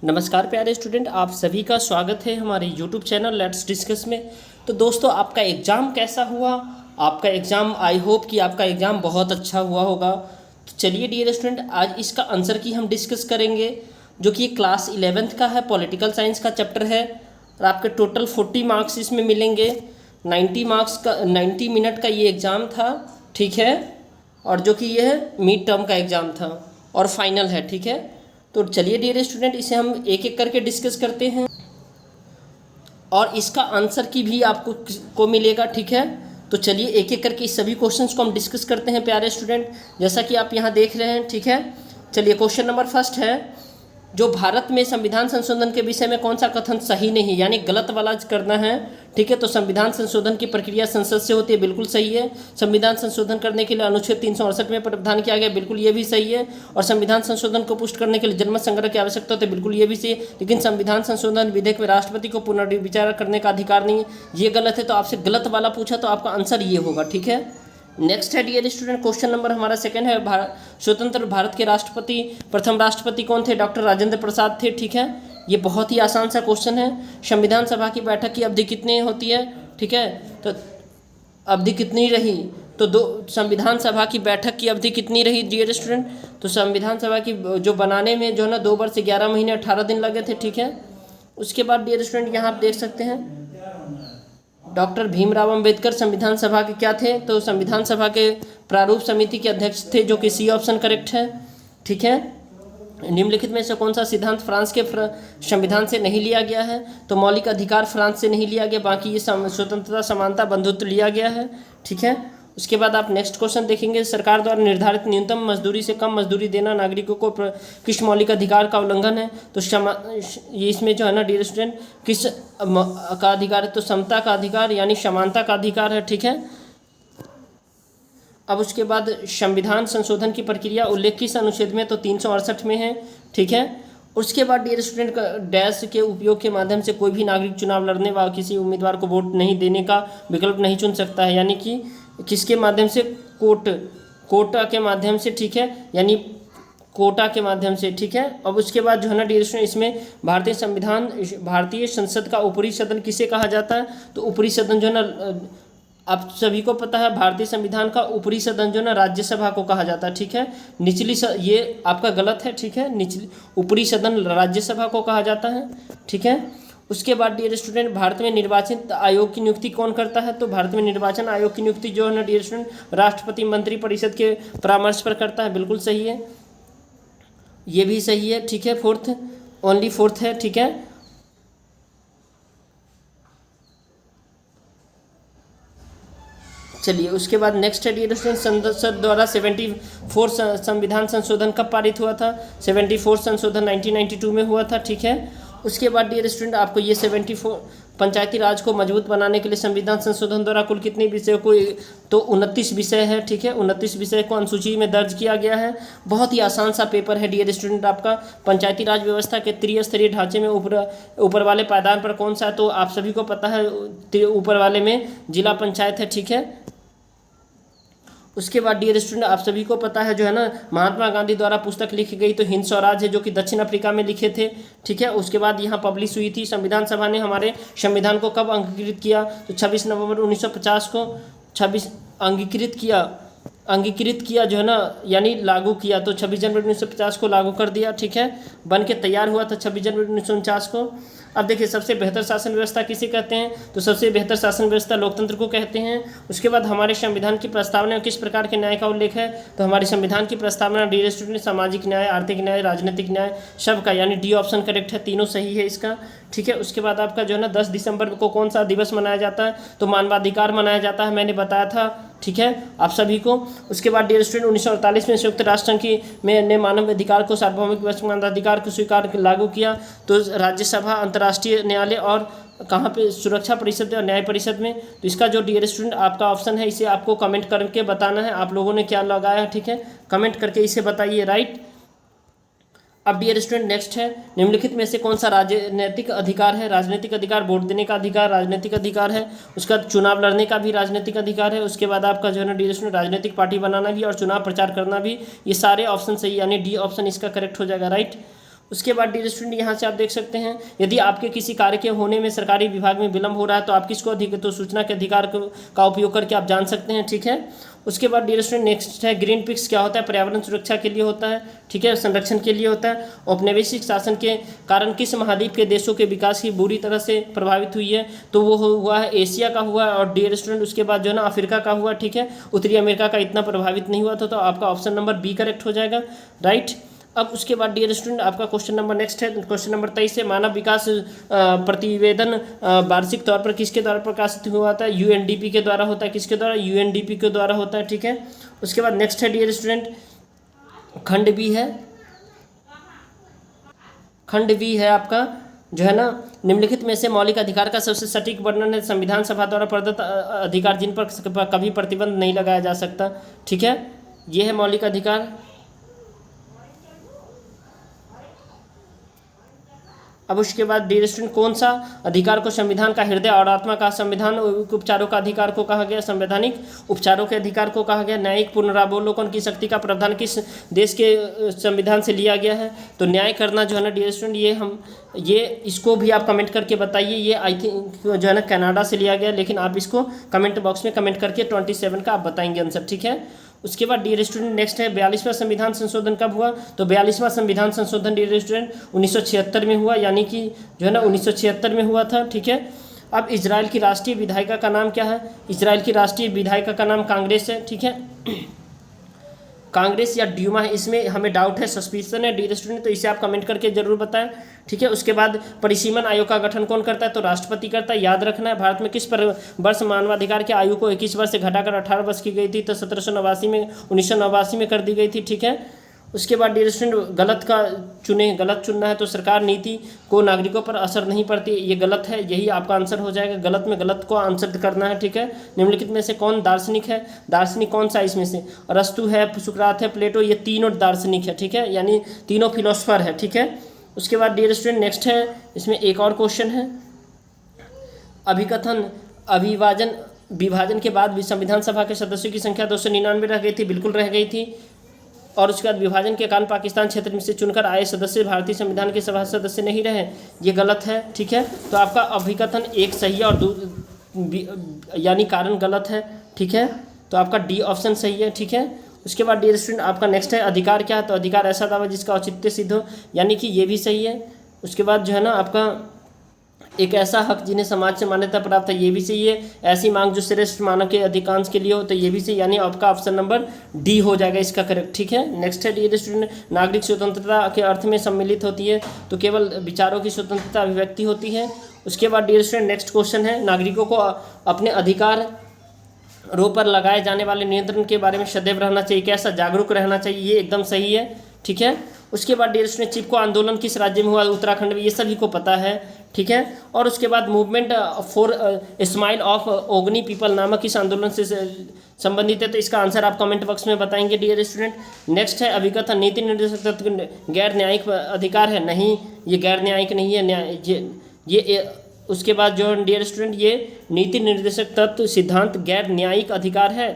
नमस्कार प्यारे स्टूडेंट, आप सभी का स्वागत है हमारे यूट्यूब चैनल लेट्स डिस्कस में। तो दोस्तों, आपका एग्ज़ाम कैसा हुआ? आपका एग्ज़ाम, आई होप कि आपका एग्ज़ाम बहुत अच्छा हुआ होगा। तो चलिए डियर स्टूडेंट, आज इसका आंसर की हम डिस्कस करेंगे, जो कि क्लास 11th का है, पॉलिटिकल साइंस का चैप्टर है। और आपके टोटल 40 मार्क्स इसमें मिलेंगे। 90 मार्क्स का 90 मिनट का ये एग्ज़ाम था, ठीक है। और जो कि ये मिड टर्म का एग्ज़ाम था और फाइनल है, ठीक है। तो चलिए डियर स्टूडेंट, इसे हम एक एक करके डिस्कस करते हैं और इसका आंसर की भी आपको मिलेगा, ठीक है। तो चलिए एक एक करके इस सभी क्वेश्चंस को हम डिस्कस करते हैं प्यारे स्टूडेंट, जैसा कि आप यहाँ देख रहे हैं, ठीक है। चलिए क्वेश्चन नंबर फर्स्ट है, जो भारत में संविधान संशोधन के विषय में कौन सा कथन सही नहीं, यानी गलत वाला करना है, ठीक है। तो संविधान संशोधन की प्रक्रिया संसद से होती है, बिल्कुल सही है। संविधान संशोधन करने के लिए अनुच्छेद 368 में प्रावधान किया गया, बिल्कुल ये भी सही है। और संविधान संशोधन को पुष्ट करने के लिए जनमत संग्रह की आवश्यकता होती है, बिल्कुल ये भी सही है। लेकिन संविधान संशोधन विधेयक में राष्ट्रपति को पुनर्विचार करने का अधिकार नहीं है, ये गलत है। तो आपसे गलत वाला पूछा तो आपका आंसर ये होगा, ठीक है। नेक्स्ट है डियर स्टूडेंट, क्वेश्चन नंबर हमारा सेकंड है, स्वतंत्र भारत के राष्ट्रपति, प्रथम राष्ट्रपति कौन थे? डॉक्टर राजेंद्र प्रसाद थे, ठीक है। ये बहुत ही आसान सा क्वेश्चन है। संविधान सभा की बैठक की अवधि कितनी होती है, ठीक है। तो अवधि कितनी रही? तो संविधान सभा की बैठक की अवधि कितनी रही डियर स्टूडेंट? तो संविधान सभा की जो बनाने में जो है ना 2 वर्ष 11 महीने 18 दिन लगे थे, ठीक है। उसके बाद डियर स्टूडेंट यहाँ आप देख सकते हैं, डॉक्टर भीमराव अंबेडकर संविधान सभा के क्या थे? तो संविधान सभा के प्रारूप समिति के अध्यक्ष थे, जो कि सी ऑप्शन करेक्ट है, ठीक है। निम्नलिखित में से कौन सा सिद्धांत फ्रांस के संविधान से नहीं लिया गया है? तो मौलिक अधिकार फ्रांस से नहीं लिया गया, बाकी ये स्वतंत्रता, समानता, बंधुत्व लिया गया है, ठीक है। उसके बाद आप नेक्स्ट क्वेश्चन देखेंगे, सरकार द्वारा निर्धारित न्यूनतम मजदूरी से कम मजदूरी देना नागरिकों को किस मौलिक अधिकार का उल्लंघन है? तो ये इसमें जो है ना डियर स्टूडेंट, किस का अधिकार है? तो समता का अधिकार, यानी समानता का अधिकार है, ठीक है। अब उसके बाद संविधान संशोधन की प्रक्रिया उल्लेख किस अनुच्छेद में? तो 368 में है, ठीक है। उसके बाद डियर स्टूडेंट, डैश के उपयोग के माध्यम से कोई भी नागरिक चुनाव लड़ने व किसी उम्मीदवार को वोट नहीं देने का विकल्प नहीं चुन सकता है, यानी कि किसके माध्यम से? कोटा के माध्यम से, ठीक है, यानी कोटा के माध्यम से, ठीक है। अब उसके बाद जो है ना डियर स्टूडेंट, इसमें भारतीय संसद का ऊपरी सदन किसे कहा जाता है? तो ऊपरी सदन जो है ना, आप सभी को पता है, भारतीय संविधान का ऊपरी सदन जो ना राज्यसभा को कहा जाता है, ठीक है। ये आपका गलत है, ठीक है। ऊपरी सदन राज्यसभा को कहा जाता है, ठीक है। उसके बाद डियर स्टूडेंट, भारत में निर्वाचन आयोग की नियुक्ति कौन करता है? तो भारत में निर्वाचन आयोग की नियुक्ति जो है ना डियर स्टूडेंट, राष्ट्रपति मंत्री परिषद के परामर्श पर करता है, बिल्कुल सही है, ये भी सही है, ठीक है। फोर्थ है, ठीक है। चलिए उसके बाद नेक्स्ट है डियर स्टूडेंट, संसद द्वारा 74 संविधान संशोधन कब पारित हुआ था? 74 संशोधन 1992 में हुआ था, ठीक है। उसके बाद डियर स्टूडेंट, आपको ये 74 पंचायती राज को मजबूत बनाने के लिए संविधान संशोधन द्वारा कुल कितने विषयों को? तो 29 विषय है, ठीक है। 29 विषय को अनुसूची में दर्ज किया गया है। बहुत ही आसान सा पेपर है डियर स्टूडेंट आपका। पंचायती राज व्यवस्था के त्रिस्तरीय ढांचे में ऊपर वाले पायदान पर कौन सा? तो आप सभी को पता है, ऊपर वाले में जिला पंचायत है, ठीक है। उसके बाद डियर स्टूडेंट, आप सभी को पता है जो है ना, महात्मा गांधी द्वारा पुस्तक लिखी गई तो हिंद स्वराज है, जो कि दक्षिण अफ्रीका में लिखे थे, ठीक है। उसके बाद यहाँ पब्लिश हुई थी। संविधान सभा ने हमारे संविधान को कब अंगीकृत किया? तो 26 नवंबर 1950 को 26 अंगीकृत किया जो है ना, यानी लागू किया। तो 26 जनवरी 1950 को लागू कर दिया, ठीक है। बन के तैयार हुआ था 26 जनवरी 1949 को। अब देखिए, सबसे बेहतर शासन व्यवस्था किसे कहते हैं? तो सबसे बेहतर शासन व्यवस्था लोकतंत्र को कहते हैं। उसके बाद हमारे संविधान की प्रस्तावना में किस प्रकार के न्याय का उल्लेख है? तो हमारे संविधान की प्रस्तावना डियर स्टूडेंट, सामाजिक न्याय, आर्थिक न्याय, राजनीतिक न्याय, सबका, यानी डी ऑप्शन करेक्ट है, तीनों सही है इसका, ठीक है। उसके बाद आपका जो है ना 10 दिसंबर को कौन सा दिवस मनाया जाता है? तो मानवाधिकार मनाया जाता है, मैंने बताया था, ठीक है, आप सभी को। उसके बाद डियर स्टूडेंट, 1948 में संयुक्त राष्ट्र संघ ने मानव अधिकार को, सार्वभौमिक मानवाधिकार को स्वीकार लागू किया। तो राज्यसभा, अंतर्राष्ट्रीय न्यायालय और कहाँ पे? सुरक्षा परिषद और न्याय परिषद में। तो इसका जो डियर स्टूडेंट आपका ऑप्शन है, इसे आपको कमेंट करके बताना है आप लोगों ने क्या लगाया है, ठीक है। कमेंट करके इसे बताइए, राइट। अब डियर स्टूडेंट नेक्स्ट है, निम्नलिखित में से कौन सा राजनीतिक अधिकार है? राजनीतिक अधिकार, वोट देने का अधिकार राजनीतिक अधिकार है। उसका चुनाव लड़ने का भी राजनीतिक अधिकार है। उसके बाद आपका जो है ना डियर स्टूडेंट, राजनीतिक पार्टी बनाना भी और चुनाव प्रचार करना भी, ये सारे ऑप्शन सही, यानी डी ऑप्शन इसका करेक्ट हो जाएगा, राइट। उसके बाद डियर स्टूडेंट यहाँ से आप देख सकते हैं, यदि आपके किसी कार्य के होने में सरकारी विभाग में विलम्ब हो रहा है तो आप किसको तो सूचना के अधिकार का उपयोग करके आप जान सकते हैं, ठीक है। उसके बाद डियर स्टूडेंट नेक्स्ट है ग्रीन पिक्स। क्या होता है? पर्यावरण सुरक्षा के लिए होता है, ठीक है, संरक्षण के लिए होता है। औपनिवेशिक शासन के कारण किस महाद्वीप के देशों के विकास की बुरी तरह से प्रभावित हुई है? तो वो हुआ है एशिया का हुआ है। और डियर स्टूडेंट उसके बाद जो है ना अफ्रीका का हुआ, ठीक है। उत्तरी अमेरिका का इतना प्रभावित नहीं हुआ था, तो आपका ऑप्शन नंबर बी करेक्ट हो जाएगा, राइट। अब उसके बाद डियर स्टूडेंट आपका क्वेश्चन नंबर नेक्स्ट है, क्वेश्चन नंबर 23 है, मानव विकास प्रतिवेदन वार्षिक तौर पर किसके द्वारा प्रकाशित हुआ था? यूएनडीपी के द्वारा होता है। किसके द्वारा? यूएनडीपी के द्वारा होता है, ठीक है। उसके बाद नेक्स्ट है डियर स्टूडेंट खंड बी है, खंड बी है आपका जो है ना निम्नलिखित में से मौलिक अधिकार का सबसे सटीक वर्णन है? संविधान सभा द्वारा प्रदत्त अधिकार जिन पर कभी प्रतिबंध नहीं लगाया जा सकता, ठीक है, ये है मौलिक अधिकार। अब उसके बाद डियर स्टूडेंट कौन सा अधिकार को संविधान का हृदय और आत्मा का? संविधान उपचारों का अधिकार को कहा गया, संवैधानिक उपचारों के अधिकार को कहा गया। न्यायिक पुनरावलोकन की शक्ति का प्रावधान किस देश के संविधान से लिया गया है? तो न्याय करना जो है ना डियर स्टूडेंट ये इसको भी आप कमेंट करके बताइए। ये आई थिंक जो है ना कनाडा से लिया गया, लेकिन आप इसको कमेंट बॉक्स में कमेंट करके 27 का आप बताएंगे आंसर, ठीक है। उसके बाद डियर स्टूडेंट नेक्स्ट है 42वां संविधान संशोधन कब हुआ? तो 42वां संविधान संशोधन डियर स्टूडेंट 1976 में हुआ, यानी कि जो है ना 1976 में हुआ था, ठीक है। अब इजराइल की राष्ट्रीय विधायिका का नाम क्या है? इजराइल की राष्ट्रीय विधायिका का नाम कांग्रेस है, ठीक है। कांग्रेस या ड्यूमा है, इसमें हमें डाउट है, सस्पिशन है डियर स्टूडेंट, तो इसे आप कमेंट करके जरूर बताएं, ठीक है। उसके बाद परिसीमन आयोग का गठन कौन करता है? तो राष्ट्रपति करता है। याद रखना है भारत में किस पर वर्ष मानवाधिकार के आयु को 21 वर्ष से घटाकर 18 वर्ष की गई थी? तो 1789 में 1989 में कर दी गई थी, ठीक है। उसके बाद डियर स्टूडेंट गलत का चुने, गलत चुनना है। तो सरकार नीति को नागरिकों पर असर नहीं पड़ती, ये गलत है, यही आपका आंसर हो जाएगा। गलत में गलत को आंसर करना है, ठीक है। निम्नलिखित में से कौन दार्शनिक है? दार्शनिक कौन सा इसमें से? अरस्तु है, सुकरात है, प्लेटो, ये तीनों दार्शनिक है, ठीक है, यानी तीनों फिलोसफर है, ठीक है। उसके बाद डियर स्टूडेंट नेक्स्ट है, इसमें एक और क्वेश्चन है, अभिकथन विभाजन के बाद भी संविधान सभा के सदस्यों की संख्या 299 रह गई थी, बिल्कुल रह गई थी। और उसके बाद विभाजन के कारण पाकिस्तान क्षेत्र में से चुनकर आए सदस्य भारतीय संविधान के सभा सदस्य नहीं रहे, ये गलत है, ठीक है। तो आपका अभिकथन एक सही है और यानी कारण गलत है, ठीक है। तो आपका डी ऑप्शन सही है, ठीक है। उसके बाद डियर स्टूडेंट आपका नेक्स्ट है अधिकार क्या है? तो अधिकार ऐसा दावा जिसका औचित्य सिद्ध हो, यानी कि ये भी सही है। उसके बाद जो है ना आपका एक ऐसा हक जिन्हें समाज से मान्यता प्राप्त है, ये भी सही है। ऐसी मांग जो श्रेष्ठ मानव के अधिकांश के लिए हो, तो ये भी सही, यानी आपका ऑप्शन नंबर डी हो जाएगा इसका करेक्ट, ठीक है। नेक्स्ट है डियर स्टूडेंट नागरिक स्वतंत्रता के अर्थ में सम्मिलित होती है, तो केवल विचारों की स्वतंत्रता अभिव्यक्ति होती है। उसके बाद डियर स्टूडेंट नेक्स्ट क्वेश्चन है नागरिकों को अपने अधिकार रो पर लगाए जाने वाले नियंत्रण के बारे में सदैव रहना चाहिए, कैसा जागरूक रहना चाहिए, ये एकदम सही है, ठीक है। उसके बाद डियर स्टूडेंट चिपको आंदोलन किस राज्य में हुआ? उत्तराखंड में, ये सभी को पता है, ठीक है। और उसके बाद movement for smile of Ogoni people नामक इस आंदोलन से संबंधित है, तो इसका आंसर आप कमेंट बॉक्स में बताएंगे डियर स्टूडेंट। नेक्स्ट है अभिकथन नीति निर्देशक तत्व गैर न्यायिक अधिकार है, नहीं, ये गैर न्यायिक नहीं है, ये उसके बाद जो डियर स्टूडेंट ये नीति निर्देशक तत्व सिद्धांत गैर न्यायिक अधिकार है,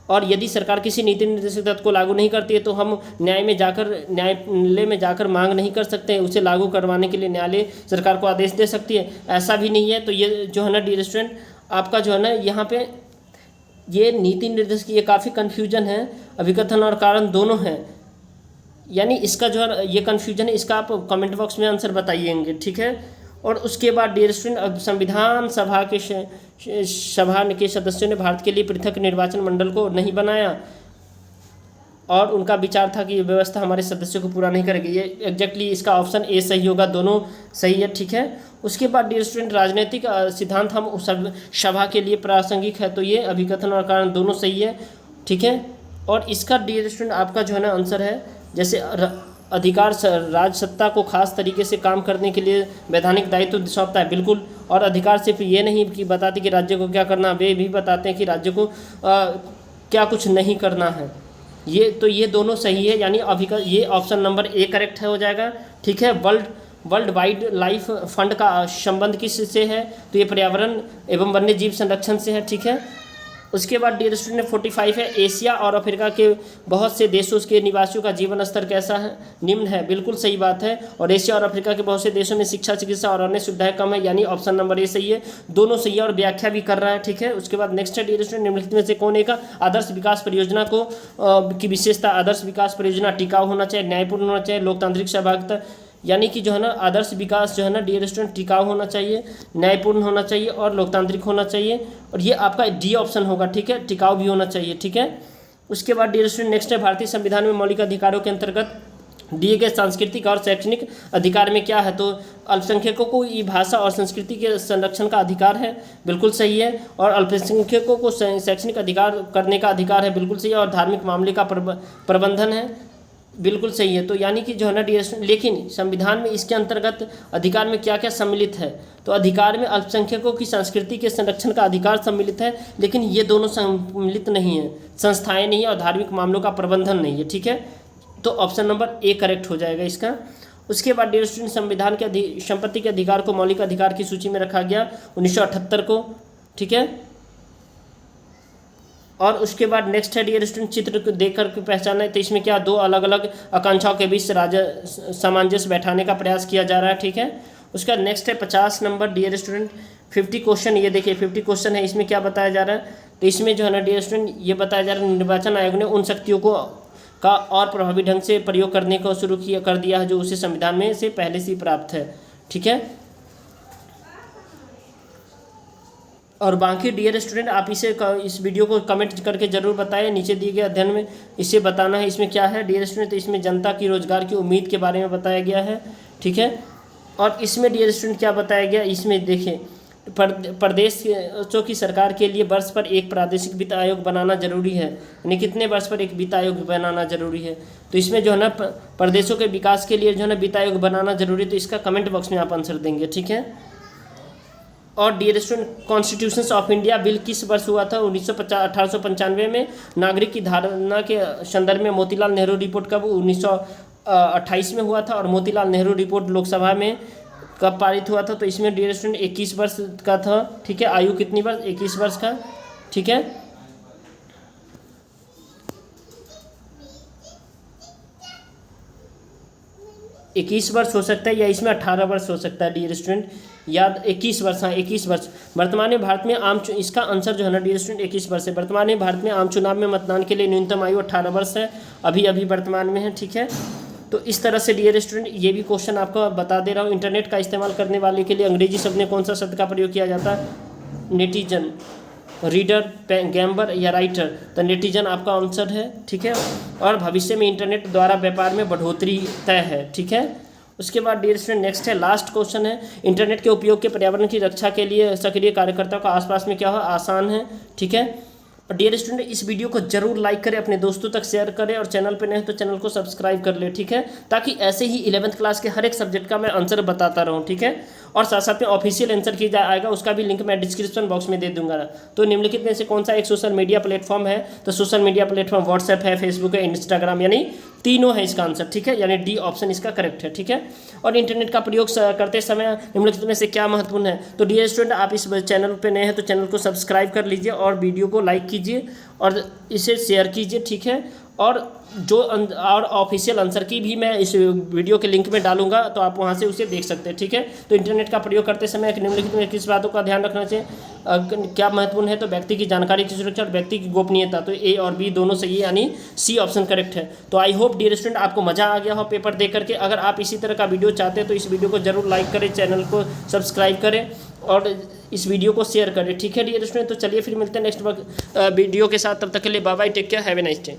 और यदि सरकार किसी नीति निर्देशक तत्व को लागू नहीं करती है तो हम न्यायालय में जाकर मांग नहीं कर सकते हैं, उसे लागू करवाने के लिए न्यायालय सरकार को आदेश दे सकती है, ऐसा भी नहीं है। तो ये जो है ना डियर स्टूडेंट आपका जो है ना यहाँ पे ये नीति निर्देशक, ये काफ़ी कन्फ्यूजन है, अभिकथन और कारण दोनों हैं, यानी इसका जो है ये कन्फ्यूजन है, इसका आप कमेंट बॉक्स में आंसर बताइएंगे, ठीक है। और उसके बाद डियर स्टूडेंट संविधान सभा के सदस्यों ने भारत के लिए पृथक निर्वाचन मंडल को नहीं बनाया, और उनका विचार था कि ये व्यवस्था हमारे सदस्यों को पूरा नहीं करेगी, ये एग्जैक्टली इसका ऑप्शन ए सही होगा, दोनों सही है, ठीक है। उसके बाद डियर स्टूडेंट राजनीतिक सिद्धांत हम सभा के लिए प्रासंगिक है, तो ये अभिकथन और कारण दोनों सही है, ठीक है। और इसका डियर स्टूडेंट आपका जो है ना आंसर है, जैसे अधिकार राज सत्ता को खास तरीके से काम करने के लिए वैधानिक दायित्व सौंपता है, बिल्कुल। और अधिकार सिर्फ ये नहीं कि बताते कि राज्य को क्या करना, वे भी बताते हैं कि राज्य को क्या कुछ नहीं करना है, ये दोनों सही है, यानी ये ऑप्शन नंबर ए करेक्ट हो जाएगा, ठीक है। वर्ल्ड वाइड लाइफ फंड का संबंध किस से है? तो ये पर्यावरण एवं वन्य जीव संरक्षण से है, ठीक है। उसके बाद डियर स्टूडेंट 45 है, एशिया और अफ्रीका के बहुत से देशों के निवासियों का जीवन स्तर कैसा है, निम्न है। बिल्कुल सही बात है। और एशिया और अफ्रीका के बहुत से देशों में शिक्षा, चिकित्सा और अन्य सुविधाएं कम है, यानी ऑप्शन नंबर ए सही है। दोनों सही है और व्याख्या भी कर रहा है, ठीक है। उसके बाद नेक्स्ट है डियर स्टूडेंट, निम्नलिखित में से कौन एक आदर्श विकास परियोजना को की विशेषता, आदर्श विकास परियोजना टिकाऊ होना चाहिए, न्यायपूर्ण होना चाहिए, लोकतांत्रिक सहभागिता, यानी कि जो है ना आदर्श विकास जो है ना डियर स्टूडेंट टिकाऊ होना चाहिए, न्यायपूर्ण होना चाहिए और लोकतांत्रिक होना चाहिए। और ये आपका डी ऑप्शन होगा, ठीक है। टिकाऊ भी होना चाहिए, ठीक है। उसके बाद डियर स्टूडेंट नेक्स्ट है, भारतीय संविधान में मौलिक अधिकारों के अंतर्गत दिए गए सांस्कृतिक और शैक्षणिक अधिकार में क्या है, तो अल्पसंख्यकों को ये भाषा और संस्कृति के संरक्षण का अधिकार है, बिल्कुल सही है। और अल्पसंख्यकों को शैक्षणिक अधिकार करने का अधिकार है, बिल्कुल सही है। और धार्मिक मामले का प्रबंधन है, बिल्कुल सही है। तो यानी कि जो है ना डियर स्टूडेंट, लेकिन संविधान में इसके अंतर्गत अधिकार में क्या क्या सम्मिलित है, तो अधिकार में अल्पसंख्यकों की संस्कृति के संरक्षण का अधिकार सम्मिलित है, लेकिन ये दोनों सम्मिलित नहीं है, संस्थाएं नहीं है और धार्मिक मामलों का प्रबंधन नहीं है, ठीक है। तो ऑप्शन नंबर ए करेक्ट हो जाएगा इसका। उसके बाद डियर स्टूडेंट, संविधान के संपत्ति के अधिकार को मौलिक अधिकार की सूची में रखा गया 1978 को, ठीक है। और उसके बाद नेक्स्ट है डियर स्टूडेंट, चित्र को देखकर पहचाना है, तो इसमें क्या दो अलग अलग आकांक्षाओं के बीच सामंजस्य बैठाने का प्रयास किया जा रहा है, ठीक है। उसका नेक्स्ट है 50 नंबर डियर स्टूडेंट, 50 क्वेश्चन, ये देखिए 50 क्वेश्चन है। इसमें क्या बताया जा रहा है, तो इसमें जो है ना डियर स्टूडेंट ये बताया जा रहा है, निर्वाचन आयोग ने उन शक्तियों को का और प्रभावी ढंग से प्रयोग करने को शुरू कर दिया है जो उसे संविधान में से पहले से ही प्राप्त है, ठीक है। और बाकी डियर स्टूडेंट आप इस वीडियो को कमेंट करके जरूर बताएं, नीचे दिए गए अध्ययन में इसे बताना है। इसमें क्या है डियर स्टूडेंट, तो इसमें जनता की रोजगार की उम्मीद के बारे में बताया गया है, ठीक है। और इसमें डियर स्टूडेंट क्या बताया गया, इसमें देखें प्रदेशों की सरकार के लिए वर्ष पर एक प्रादेशिक वित्त आयोग बनाना जरूरी है, यानी कितने वर्ष पर एक वित्त आयोग बनाना जरूरी है। तो इसमें जो है ना प्रदेशों के विकास के लिए जो है ना वित्त आयोग बनाना जरूरी है, तो इसका कमेंट बॉक्स में आप आंसर देंगे, ठीक है। और dear student, constitution of India bill किस वर्ष हुआ था, 1895 में। नागरिक की धारणा के संदर्भ में मोतीलाल नेहरू रिपोर्ट कब, 1928 में हुआ था। और मोतीलाल नेहरू रिपोर्ट लोकसभा में कब पारित हुआ था, तो इसमें डियर स्टूडेंट 21 वर्ष का था, ठीक है। आयु कितनी वर्ष, 21 वर्ष का, ठीक है। इक्कीस वर्ष हो सकता है या इसमें 18 वर्ष हो सकता है डियर स्टूडेंट, याद 21 वर्ष, हाँ 21 वर्ष। वर्तमान में भारत में इसका आंसर जो है ना डियर स्टूडेंट 21 वर्ष है। वर्तमान में भारत में आम चुनाव में मतदान के लिए न्यूनतम आयु 18 वर्ष है, अभी वर्तमान में है, ठीक है। तो इस तरह से डियर स्टूडेंट ये भी क्वेश्चन आपको बता दे रहा हूँ। इंटरनेट का इस्तेमाल करने वाले के लिए अंग्रेजी शब्द में कौन सा शब्द का प्रयोग किया जाता है, नेटिजन, रीडर, गैम्बर या राइटर, तो नेटिजन आपका आंसर है, ठीक है। और भविष्य में इंटरनेट द्वारा व्यापार में बढ़ोतरी तय है, ठीक है। उसके बाद डियर स्टूडेंट नेक्स्ट है, लास्ट क्वेश्चन है, इंटरनेट के उपयोग के पर्यावरण की रक्षा के लिए सक्रिय कार्यकर्ताओं का आसपास में क्या हो, आसान है, ठीक है। और डियर स्टूडेंट इस वीडियो को जरूर लाइक करें, अपने दोस्तों तक शेयर करें, और चैनल पे नहीं तो चैनल को सब्सक्राइब कर ले, ठीक है, ताकि ऐसे ही 11th क्लास के हर एक सब्जेक्ट का मैं आंसर बताता रहूं, ठीक है। और साथ साथ में ऑफिशियल आंसर की आएगा, उसका भी लिंक मैं डिस्क्रिप्शन बॉक्स में दे दूंगा। तो निम्नलिखित में से कौन सा एक सोशल मीडिया प्लेटफॉर्म है, तो सोशल मीडिया प्लेटफॉर्म व्हाट्सएप है, फेसबुक है, इंस्टाग्राम, यानी तीनों है इसका आंसर, ठीक है, यानी डी ऑप्शन इसका करेक्ट है, ठीक है। और इंटरनेट का प्रयोग करते समय निम्नलिखित में से क्या महत्वपूर्ण है, तो डियर स्टूडेंट आप इस चैनल पे नए हैं तो चैनल को सब्सक्राइब कर लीजिए और वीडियो को लाइक कीजिए और इसे शेयर कीजिए, ठीक है। और जो और ऑफिशियल आंसर की भी मैं इस वीडियो के लिंक में डालूंगा, तो आप वहां से उसे देख सकते हैं, ठीक है। तो इंटरनेट का प्रयोग करते समय निम्नलिखित में किस बातों का ध्यान रखना चाहिए, क्या महत्वपूर्ण है, तो व्यक्ति की जानकारी की सुरक्षा और व्यक्ति की गोपनीयता, तो ए और बी दोनों सही है, यानी सी ऑप्शन करेक्ट है। तो आई होप डियर स्टूडेंट आपको मजा आ गया हो पेपर देख करके। अगर आप इसी तरह का वीडियो चाहते हैं तो इस वीडियो को जरूर लाइक करें, चैनल को सब्सक्राइब करें और इस वीडियो को शेयर करें, ठीक है डियर स्टूडेंट। तो चलिए फिर मिलते हैं नेक्स्ट वीडियो के साथ, तब तक के लिए bye bye, take care, have a nice day.